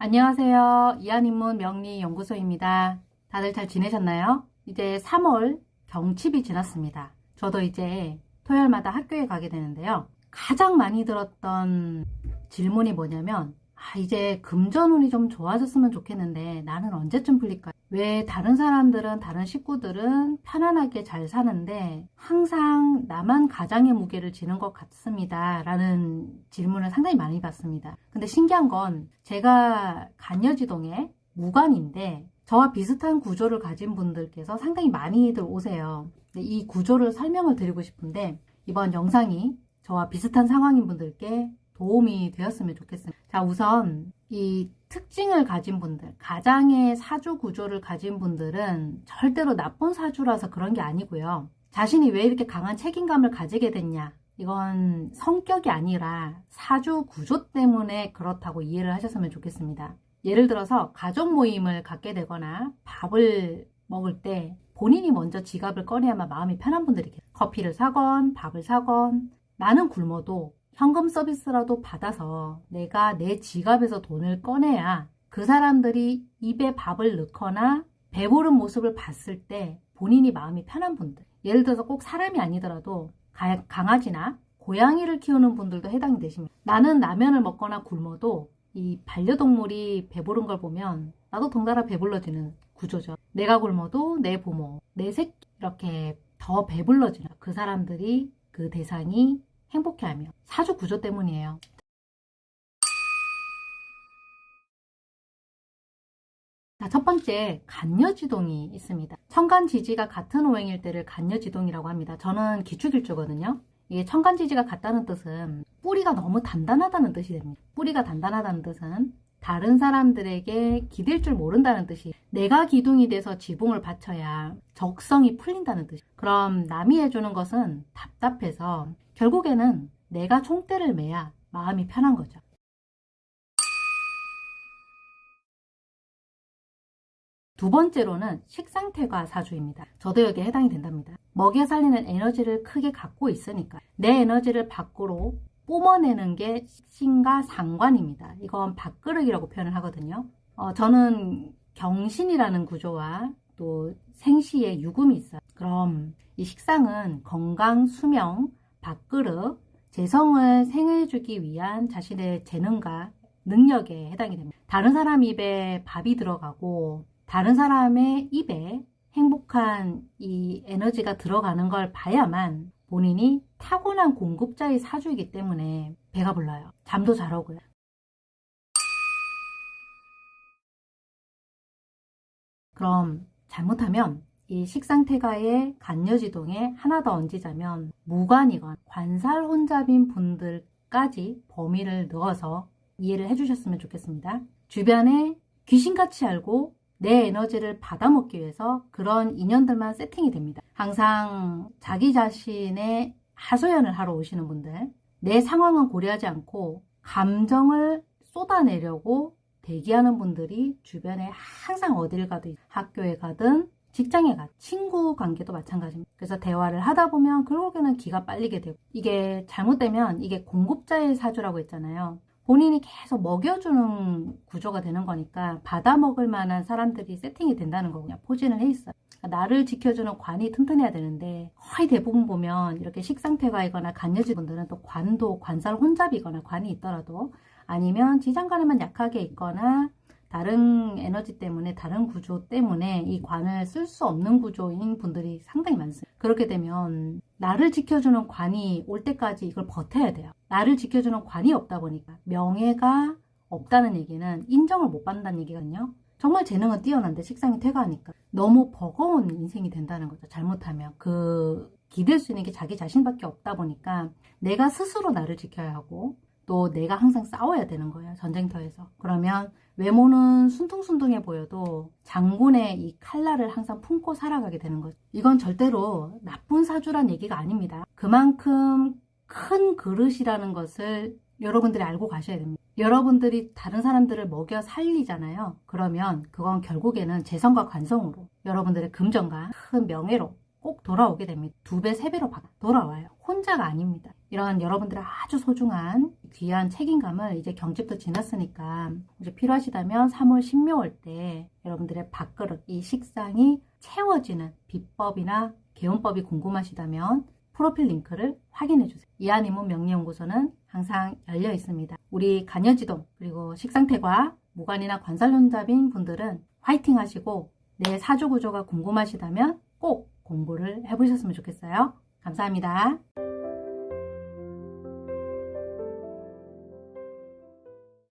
안녕하세요. 이한인문 명리연구소입니다. 다들 잘 지내셨나요? 이제 3월 경칩이 지났습니다. 저도 이제 토요일마다 학교에 가게 되는데요. 가장 많이 들었던 질문이 뭐냐면 이제 금전운이 좀 좋아졌으면 좋겠는데 나는 언제쯤 풀릴까요? 왜 다른 사람들은, 다른 식구들은 편안하게 잘 사는데 항상 나만 가장의 무게를 지는 것 같습니다 라는 질문을 상당히 많이 받습니다. 근데 신기한 건 제가 간여지동의 무관인데 저와 비슷한 구조를 가진 분들께서 상당히 많이들 오세요. 이 구조를 설명을 드리고 싶은데 이번 영상이 저와 비슷한 상황인 분들께 도움이 되었으면 좋겠습니다. 자, 우선 이 특징을 가진 분들, 가장의 사주 구조를 가진 분들은 절대로 나쁜 사주라서 그런 게 아니고요. 자신이 왜 이렇게 강한 책임감을 가지게 됐냐? 이건 성격이 아니라 사주 구조 때문에 그렇다고 이해를 하셨으면 좋겠습니다. 예를 들어서 가족 모임을 갖게 되거나 밥을 먹을 때 본인이 먼저 지갑을 꺼내야만 마음이 편한 분들이 계세요. 커피를 사건 밥을 사건 나는 굶어도 현금 서비스라도 받아서 내가 내 지갑에서 돈을 꺼내야 그 사람들이 입에 밥을 넣거나 배부른 모습을 봤을 때 본인이 마음이 편한 분들, 예를 들어서 꼭 사람이 아니더라도 강아지나 고양이를 키우는 분들도 해당이 되십니다. 나는 라면을 먹거나 굶어도 이 반려동물이 배부른 걸 보면 나도 덩달아 배불러지는 구조죠. 내가 굶어도 내 부모, 내 새끼 이렇게 더 배불러지는 그 사람들이, 그 대상이 행복해하며 사주 구조 때문이에요. 자, 첫 번째 간여지동이 있습니다. 천간지지가 같은 오행일 때를 간여지동이라고 합니다. 저는 기축일주거든요. 이게 천간지지가 같다는 뜻은 뿌리가 너무 단단하다는 뜻이 됩니다. 뿌리가 단단하다는 뜻은 다른 사람들에게 기댈 줄 모른다는 뜻이, 내가 기둥이 돼서 지붕을 받쳐야 적성이 풀린다는 뜻이. 그럼 남이 해주는 것은 답답해서 결국에는 내가 총대를 매야 마음이 편한 거죠. 두 번째로는 식상태가 사주입니다. 저도 여기에 해당이 된답니다. 먹여 살리는 에너지를 크게 갖고 있으니까 내 에너지를 밖으로 뿜어내는 게 식신과 상관입니다. 이건 밥그릇이라고 표현을 하거든요. 저는 경신이라는 구조와 또 생시에 유금이 있어요. 그럼 이 식상은 건강, 수명, 밥그릇, 재성을 생해주기 위한 자신의 재능과 능력에 해당이 됩니다. 다른 사람 입에 밥이 들어가고 다른 사람의 입에 행복한 이 에너지가 들어가는 걸 봐야만 본인이 타고난 공급자의 사주이기 때문에 배가 불러요. 잠도 잘 오고요. 그럼 잘못하면 이 식상태가의 간여지동에 하나 더 얹히자면 무관이건 관살혼잡인 분들까지 범위를 넣어서 이해를 해주셨으면 좋겠습니다. 주변에 귀신같이 알고 내 에너지를 받아먹기 위해서 그런 인연들만 세팅이 됩니다. 항상 자기 자신의 하소연을 하러 오시는 분들, 내 상황은 고려하지 않고 감정을 쏟아내려고 대기하는 분들이 주변에 항상 어딜 가든, 학교에 가든 직장에 가든 친구 관계도 마찬가지입니다. 그래서 대화를 하다 보면 결국에는 기가 빨리게 되고, 이게 잘못되면 이게 공급자의 사주라고 했잖아요. 본인이 계속 먹여주는 구조가 되는 거니까 받아먹을 만한 사람들이 세팅이 된다는 거군요. 포진을 해 있어요. 나를 지켜주는 관이 튼튼해야 되는데 거의 대부분 보면 이렇게 식상태가이거나 간여지 분들은 또 관도 관살 혼잡이거나 관이 있더라도, 아니면 지장간에만 약하게 있거나 다른 에너지 때문에, 다른 구조 때문에 이 관을 쓸 수 없는 구조인 분들이 상당히 많습니다. 그렇게 되면 나를 지켜주는 관이 올 때까지 이걸 버텨야 돼요. 나를 지켜주는 관이 없다 보니까 명예가 없다는 얘기는 인정을 못 받는다는 얘기거든요. 정말 재능은 뛰어난데 식상이 퇴가하니까 너무 버거운 인생이 된다는 거죠. 잘못하면 기댈 수 있는 게 자기 자신밖에 없다 보니까 내가 스스로 나를 지켜야 하고 또 내가 항상 싸워야 되는 거예요. 전쟁터에서. 그러면 외모는 순둥순둥해 보여도 장군의 이 칼날을 항상 품고 살아가게 되는 거죠. 이건 절대로 나쁜 사주란 얘기가 아닙니다. 그만큼 큰 그릇이라는 것을 여러분들이 알고 가셔야 됩니다. 여러분들이 다른 사람들을 먹여 살리잖아요. 그러면 그건 결국에는 재성과 관성으로 여러분들의 금전과 큰 명예로 꼭 돌아오게 됩니다. 2배, 3배로 돌아와요. 혼자가 아닙니다. 이런 여러분들의 아주 소중한 귀한 책임감을 이제 경칩도 지났으니까 이제 필요하시다면 3월 신묘월 때 여러분들의 밥그릇, 이 식상이 채워지는 비법이나 개운법이 궁금하시다면 프로필 링크를 확인해 주세요. 이한이문 명리연구소는 항상 열려 있습니다. 우리 간여지동 그리고 식상태과, 무관이나 관살혼잡인 분들은 화이팅 하시고 내 사주구조가 궁금하시다면 꼭 공부를 해보셨으면 좋겠어요. 감사합니다.